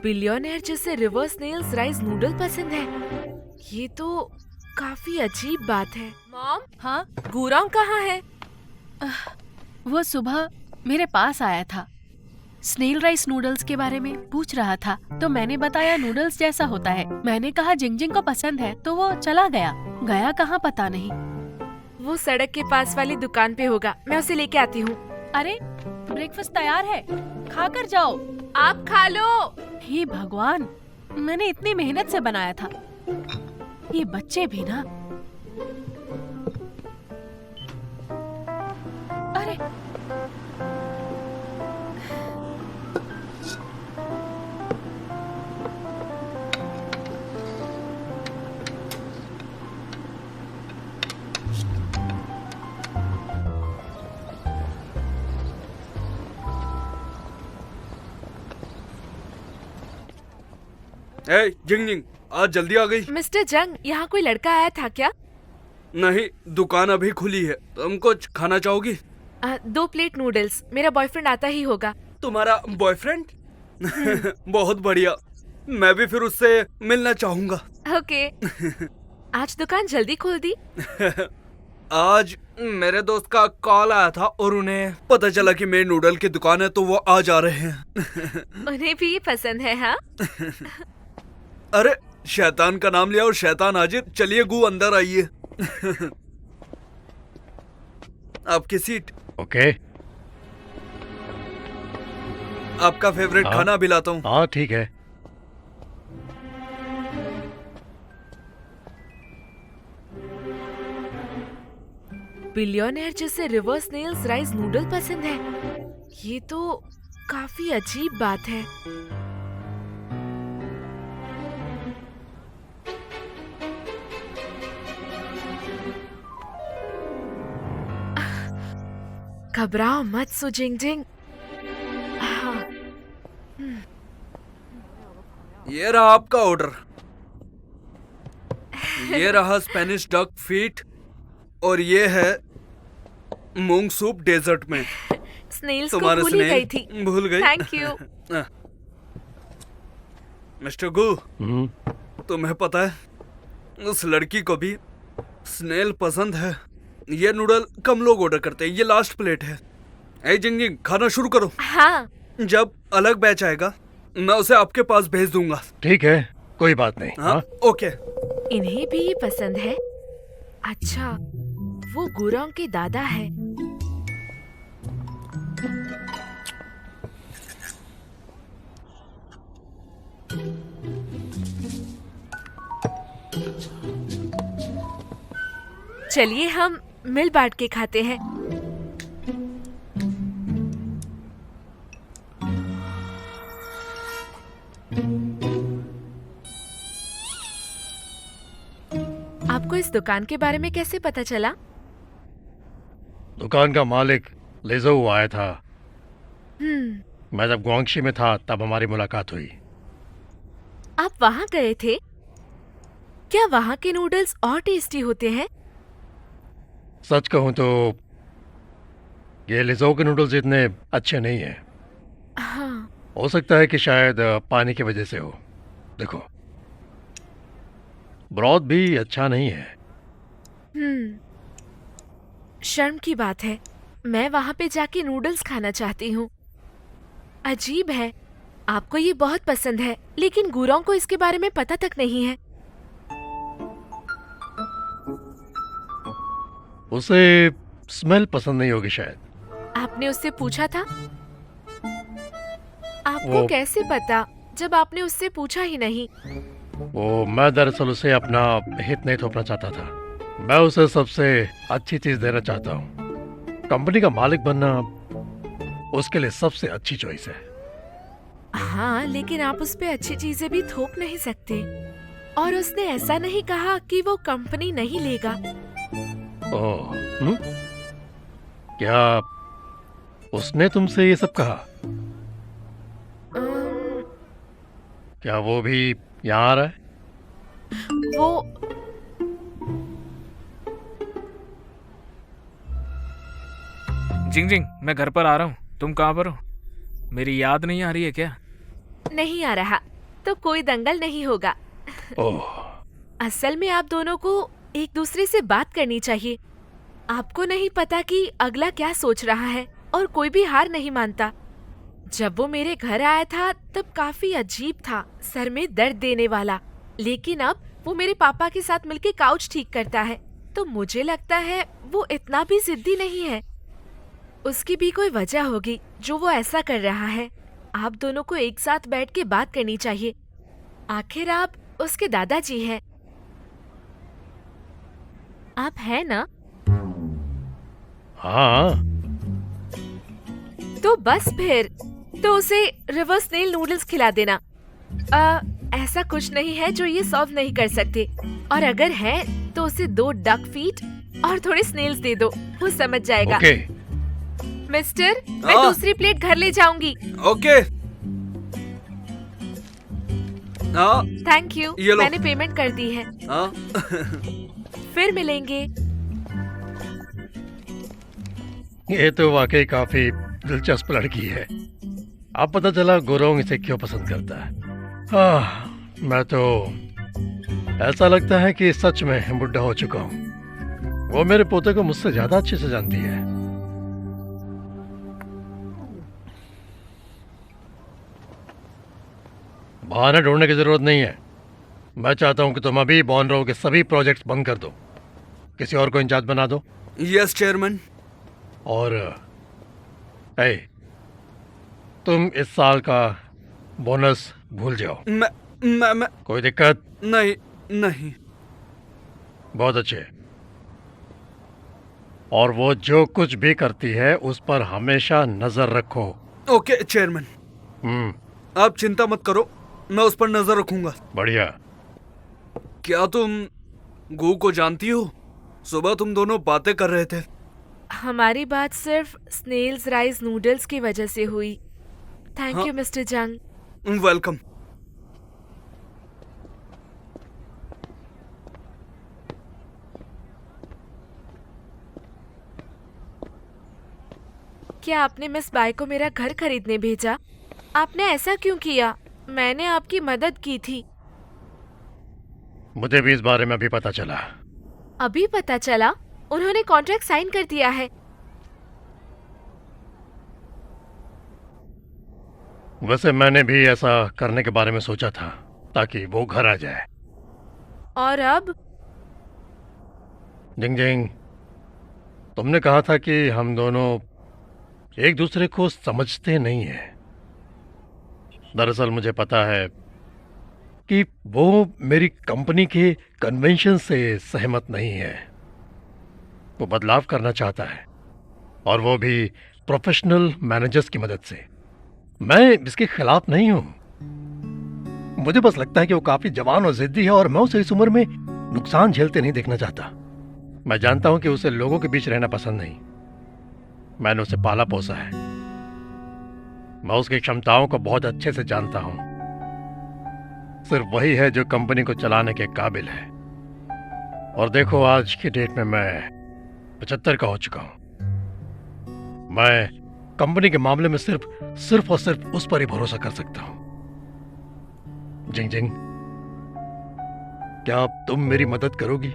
Billionaire जिसे reverse Snell's rice noodle पसंद है, ये तो काफी अजीब बात है। मॉम, हाँ, गुरांग कहाँ है? वो सुबह मेरे पास आया था, स्नेल राइस नूडल्स के बारे में पूछ रहा था, तो मैंने बताया नूडल्स जैसा होता है। मैंने कहा जिंगजिंग को पसंद है, तो वो चला गया। गया कहाँ पता नहीं। वो सड़क के पास वाली दुकान पे होगा, मैं उसे लेके आती हूँ। अरे, ब्रेकफास्ट तैयार है, खा कर जाओ। आप खा लो। हे भगवान, मैंने इतनी मेहनत से बनाया था। ये बच्चे भी ना। अरे, जिंगजिंग, आज जल्दी आ गई। मिस्टर जंग, यहाँ कोई लड़का आया था क्या? नहीं, दुकान अभी खुली है। तुम कुछ खाना चाहोगी? 2 प्लेट नूडल्स। मेरा बॉयफ्रेंड आता ही होगा। तुम्हारा बॉयफ्रेंड? बहुत बढ़िया, मैं भी फिर उससे मिलना चाहूंगा। ओके। आज दुकान जल्दी खोल दी? आज मेरे दोस्त का कॉल आया था और उन्हें पता चला कि मेरी नूडल की दुकान है, तो वो आ जा रहे हैं। उन्हें भी ये पसंद है, हाँ? अरे, शैतान का नाम लिया और शैतान हाजिर। चलिए गु, अंदर आइए। आपकी सीट। ओके। आपका फेवरेट खाना भी लाता हूँ। हाँ, ठीक है। बिलियनेयर जिसे रिवर्स स्नेल्स राइस नूडल पसंद है, ये तो काफी अजीब बात है। घबराओ मत सु जिंगजिंग। ये रहा आपका ऑर्डर। ये रहा स्पेनिश डक फीट और ये है मूंग सूप डेजर्ट में। स्नेल्स को तुम्हारे भूल ही गई स्नेल थी। भूल गई। Thank you. मिस्टर गु, तुम्हें पता है उस लड़की को भी स्नेल पसंद है। ये नूडल कम लोग ऑर्डर करते हैं। ये लास्ट प्लेट है। ए जिंगजिंग, खाना शुरू करो। हाँ। जब अलग बैच आएगा मैं उसे आपके पास भेज दूंगा। ठीक है, कोई बात नहीं। हाँ, ओके। इन्हें भी ये पसंद है। अच्छा, वो गुरांग के दादा है। चलिए हम मिल बांट के खाते हैं। आपको इस दुकान के बारे में कैसे पता चला? दुकान का मालिक लेजो आया था। मैं जब गुआंगशी में था तब हमारी मुलाकात हुई। आप वहाँ गए थे? क्या वहाँ के नूडल्स और टेस्टी होते हैं? सच कहूं तो ये लिजो के नूडल्स इतने अच्छे नहीं हैं। हाँ। हो सकता है कि शायद पानी की वजह से हो। देखो, ब्रॉथ भी अच्छा नहीं है। शर्म की बात है, मैं वहाँ पे जाके नूडल्स खाना चाहती हूँ। अजीब है, आपको ये बहुत पसंद है, लेकिन गुरांग को इसके बारे में पता तक नहीं है। उसे स्मेल पसंद नहीं होगी शायद। आपने उससे पूछा था? आपको कैसे पता जब आपने उससे पूछा ही नहीं? वो मैं दरअसल उसे अपना हित नहीं थोपना चाहता था। मैं उसे सबसे अच्छी चीज देना चाहता हूँ। कंपनी का मालिक बनना उसके लिए सबसे अच्छी चॉइस है। हाँ, लेकिन आप उस पे अच्छी चीजें भी थोप नहीं सकते। और उसने ऐसा नहीं कहा कि वो कंपनी नहीं लेगा। ओह, क्या उसने तुमसे ये सब कहा? क्या वो भी यहाँ आ रहा है? वो जिंगजिंग, मैं घर पर आ रहा हूँ। तुम कहाँ पर हो? मेरी याद नहीं आ रही है क्या? नहीं आ रहा। तो कोई दंगल नहीं होगा। ओह, असल में आप दोनों को एक दूसरे से बात करनी चाहिए। आपको नहीं पता कि अगला क्या सोच रहा है और कोई भी हार नहीं मानता। जब वो मेरे घर आया था तब काफी अजीब था, सर में दर्द देने वाला, लेकिन अब वो मेरे पापा के साथ मिलके काउच ठीक करता है, तो मुझे लगता है वो इतना भी जिद्दी नहीं है। उसकी भी कोई वजह होगी जो वो ऐसा कर रहा है। आप दोनों को एक साथ बैठ के बात करनी चाहिए। आखिर आप उसके दादाजी हैं। आप हैं ना? हाँ। तो बस फिर तो उसे रिवर्स स्नेल नूडल्स खिला देना। ऐसा कुछ नहीं है जो ये सॉल्व नहीं कर सकते, और अगर है तो उसे 2 डक फीट और थोड़े स्नेल्स दे दो, वो समझ जाएगा। ओके। मिस्टर, मैं हाँ। दूसरी प्लेट घर ले जाऊंगी। ओके। हाँ थैंक यू, ये लो। मैंने पेमेंट कर दी है। हाँ। फिर मिलेंगे। ये तो वाकई काफी दिलचस्प लड़की है। अब पता चला गुरोंग इसे क्यों पसंद करता है। मैं तो ऐसा लगता है कि सच में बुढ़ा हो चुका हूँ। वो मेरे पोते को मुझसे ज्यादा अच्छे से जानती है। बहाना ढूंढने की जरूरत नहीं है। मैं चाहता हूं कि तुम अभी बॉनरो के सभी प्रोजेक्ट्स बंद कर दो, किसी और को इंचार्ज बना दो। Yes chairman. और ए, तुम इस साल का बोनस भूल जाओ। मैं कोई दिक्कत? नहीं नहीं। बहुत अच्छे। और वो जो कुछ भी करती है उस पर हमेशा नजर रखो। ओके चेयरमैन, आप चिंता मत करो, मैं उस पर नजर रखूंगा। बढ़िया। क्या तुम गू को जानती हो? सुबह तुम दोनों बातें कर रहे थे। हमारी बात सिर्फ स्नेल्स राइस नूडल्स की वजह से हुई। थैंक हाँ। यू मिस्टर जंग। वेलकम। क्या आपने मिस बाय को मेरा घर खरीदने भेजा? आपने ऐसा क्यों किया? मैंने आपकी मदद की थी। मुझे भी इस बारे में अभी पता चला। अभी पता चला? उन्होंने कॉन्ट्रैक्ट साइन कर दिया है। वैसे मैंने भी ऐसा करने के बारे में सोचा था ताकि वो घर आ जाए। और अब? जिंग जिंग, तुमने कहा था कि हम दोनों एक दूसरे को समझते नहीं हैं। दरअसल मुझे पता है कि वो मेरी कंपनी के कन्वेंशन से सहमत नहीं है। वो बदलाव करना चाहता है, और वो भी प्रोफेशनल मैनेजर्स की मदद से। मैं इसके खिलाफ नहीं हूं। मुझे बस लगता है कि वो काफी जवान और जिद्दी है, और मैं उसे इस उम्र में नुकसान झेलते नहीं देखना चाहता। मैं जानता हूं कि उसे लोगों के बीच रहना पसंद नहीं। मैंने उसे पाला पोसा है। मैं उसकी क्षमताओं को बहुत अच्छे से जानता हूं। सिर्फ वही है जो कंपनी को चलाने के काबिल है। और देखो, आज की डेट में मैं 75 का हो चुका हूं। मैं कंपनी के मामले में सिर्फ और सिर्फ उस पर ही भरोसा कर सकता हूं। जिंग जिंग, क्या तुम मेरी मदद करोगी?